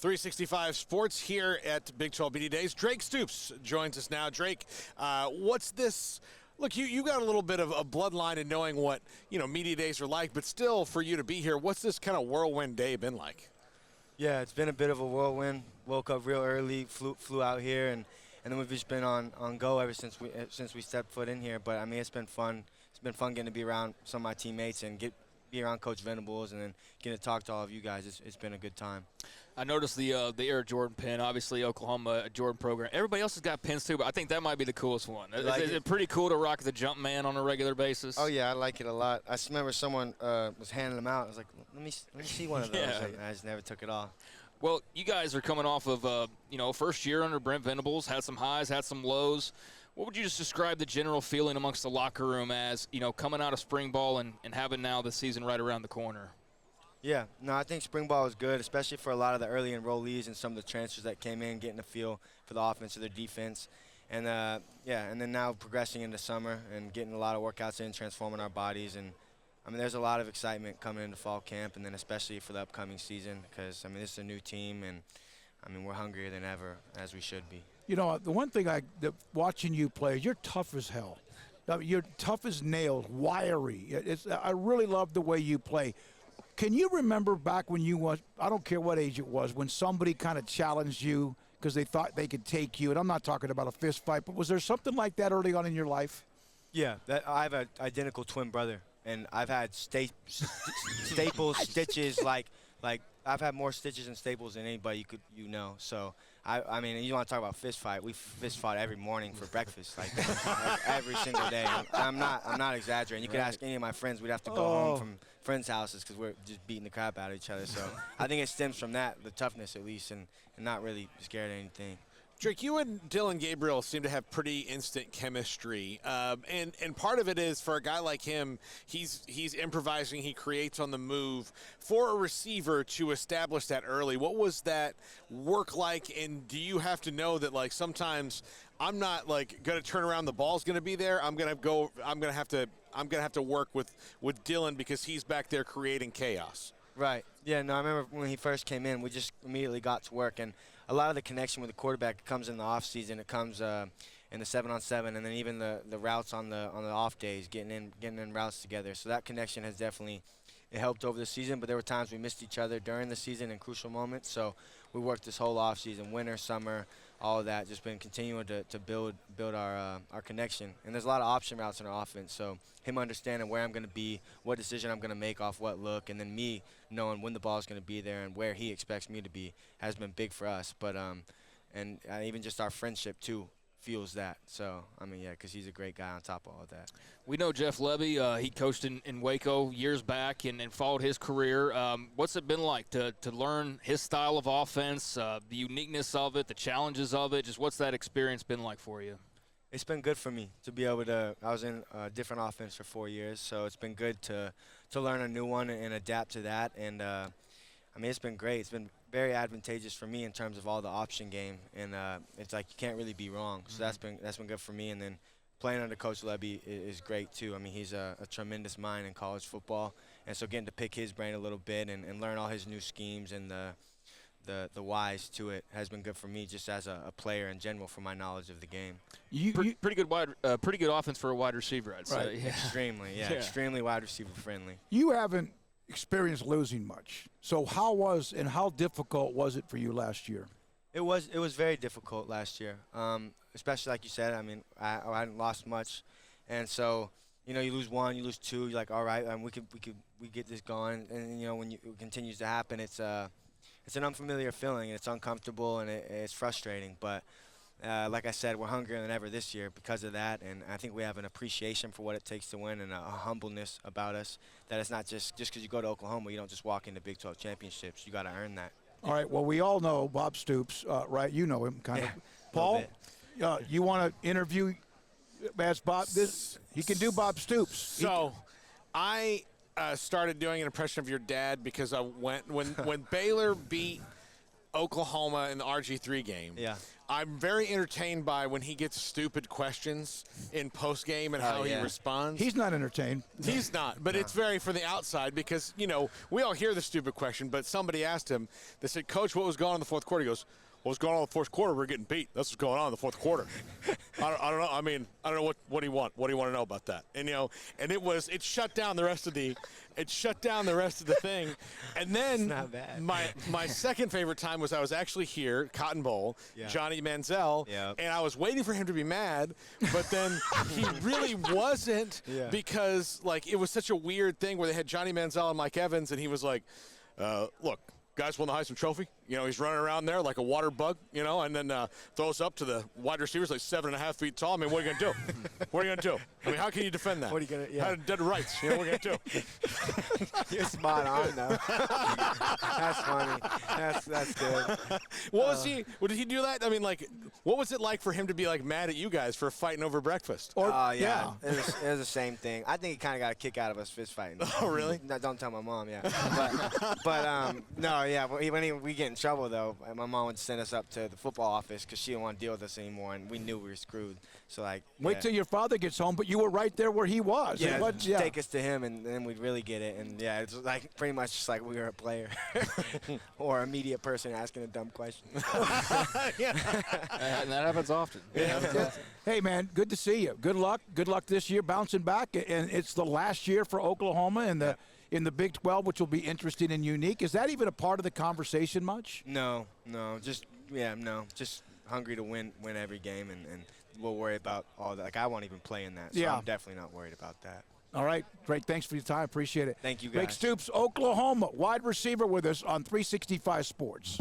365 Sports here at Big 12 Media Days. Drake Stoops joins us now. Drake, what's this? Look, you got a little bit of a bloodline in knowing what media days are like, but still, for you to be here, what's this kind of whirlwind day been like? Yeah, it's been a bit of a whirlwind. Woke up real early, flew out here, and then we've just been on go ever since we stepped foot in here. But I mean, it's been fun. It's been fun getting to be around some of my teammates and be around Coach Venables, and then getting to talk to all of you guys. It's been a good time. I noticed the Air Jordan pin. Obviously, Oklahoma Jordan program. Everybody else has got pins too, but I think that might be the coolest one. Is it pretty cool to rock the Jumpman on a regular basis? Oh yeah, I like it a lot. I just remember someone was handing them out. I was like, let me see one of those. Yeah. And I just never took it off. Well, you guys are coming off of first year under Brent Venables. Had some highs, had some lows. What would you just describe the general feeling amongst the locker room as coming out of spring ball and having now the season right around the corner? Yeah, no, I think spring ball was good, especially for a lot of the early enrollees and some of the transfers that came in, getting a feel for the offense or their defense. And, and then now progressing into summer and getting a lot of workouts in, transforming our bodies. And, I mean, there's a lot of excitement coming into fall camp, and then especially for the upcoming season because, I mean, this is a new team, and, I mean, we're hungrier than ever, as we should be. The one thing watching you play, you're tough as hell. I mean, you're tough as nails, wiry. I really love the way you play. Can you remember back when you was, I don't care what age it was, when somebody kind of challenged you because they thought they could take you? And I'm not talking about a fist fight, but was there something like that early on in your life? Yeah, I have an identical twin brother, and I've had staples, stitches, like I've had more stitches and staples than anybody you know. So I mean, you want to talk about fist fight? We fist fought every morning for breakfast, like every single day. I'm not exaggerating. You could ask any of my friends. We'd have to go home from friends' houses because we're just beating the crap out of each other. So I think it stems from that, the toughness at least, and not really scared of anything. Drake, you and Dylan Gabriel seem to have pretty instant chemistry, and part of it is for a guy like him, he's improvising, he creates on the move. For a receiver to establish that early, what was that work like? And do you have to know that like sometimes I'm not like going to turn around, the ball's going to be there. I'm going to have to work with Dylan because he's back there creating chaos. Right. Yeah, no, I remember when he first came in, we just immediately got to work. And a lot of the connection with the quarterback comes in the off season. It comes in the 7-on-7, and then even the routes on the off days, getting in routes together. So that connection has definitely helped over the season. But there were times we missed each other during the season in crucial moments. So we worked this whole off season, winter, summer, all of that, just been continuing to build our connection. And there's a lot of option routes in our offense. So him understanding where I'm going to be, what decision I'm going to make off what look, and then me knowing when the ball is going to be there and where he expects me to be has been big for us. But and even just our friendship too fuels that. So, I mean, yeah, because he's a great guy on top of all of that. We know Jeff Lebby. He coached in Waco years back and followed his career. What's it been like to learn his style of offense, the uniqueness of it, the challenges of it? Just what's that experience been like for you? It's been good for me to be able to – I was in a different offense for 4 years, so it's been good to learn a new one and adapt to that. And, I mean, it's been great. It's been very advantageous for me in terms of all the option game, and it's like you can't really be wrong. So that's been good for me. And then playing under Coach Lebby is great too. I mean, he's a tremendous mind in college football, and so getting to pick his brain a little bit and learn all his new schemes and the whys to it has been good for me just as a player in general for my knowledge of the game. Pretty good offense for a wide receiver, I'd say. Right. Yeah. Extremely, extremely wide receiver friendly. You haven't experienced losing much. So how difficult was it for you last year? It was very difficult last year, especially like you said. I mean, I hadn't lost much, and so you lose one, you lose two, you're like, all right, we get this going, and when it continues to happen, it's an unfamiliar feeling, and it's uncomfortable, and it's frustrating, but. Like I said, we're hungrier than ever this year because of that, and I think we have an appreciation for what it takes to win and a humbleness about us that it's not just because you go to Oklahoma, you don't just walk into Big 12 championships. You got to earn that. All right, well, we all know Bob Stoops, right? You know him kind of. Paul, you want to interview as Bob? He can do Bob Stoops. So I started doing an impression of your dad because when Baylor beat Oklahoma in the RG3 game. Yeah. I'm very entertained by when he gets stupid questions in post game and how he responds. He's not entertained. He's not, but it's very for the outside because, you know, we all hear the stupid question, but somebody asked him, they said, Coach, what was going on in the fourth quarter? He goes, what was going on in the fourth quarter? We're getting beat. That's what's going on in the fourth quarter. I don't know. I mean, I don't know what do you want? What do you want to know about that? And, you know, and it shut down the rest of the thing. And then not bad. my second favorite time was I was actually here, Cotton Bowl, Johnny Manziel, and I was waiting for him to be mad, but then he really wasn't because, like, it was such a weird thing where they had Johnny Manziel and Mike Evans, and he was like, look, guys won the Heisman Trophy. You know, he's running around there like a water bug, you know, and then throws up to the wide receivers like 7.5 feet tall. I mean, what are you going to do? What are you going to do? I mean, how can you defend that? What are you going to How dead rights? You know, what are you going to do? You're spot on, though. That's funny. That's good. What was he? What did he do that? I mean, like, what was it like for him to be like mad at you guys for fighting over breakfast? Or It was the same thing. I think he kind of got a kick out of us fist fighting. Oh, really? No, don't tell my mom, no, yeah. When we get in trouble, though, my mom would send us up to the football office because she didn't want to deal with us anymore, and we knew we were screwed. So, like, wait till your father gets home, but you were right there where he was. Take us to him, and then we'd really get it. And, yeah, it's like pretty much just like we were a player or a media person asking a dumb question. And that happens often. Hey, man, good to see you. Good luck. Good luck this year bouncing back. And it's the last year for Oklahoma in the Big 12, which will be interesting and unique. Is that even a part of the conversation much? No. Just hungry to win every game, and we'll worry about all that. Like, I won't even play in that, so I'm definitely not worried about that. All right, great. Thanks for your time. Appreciate it. Thank you, guys. Greg Stoops, Oklahoma, wide receiver with us on 365 Sports.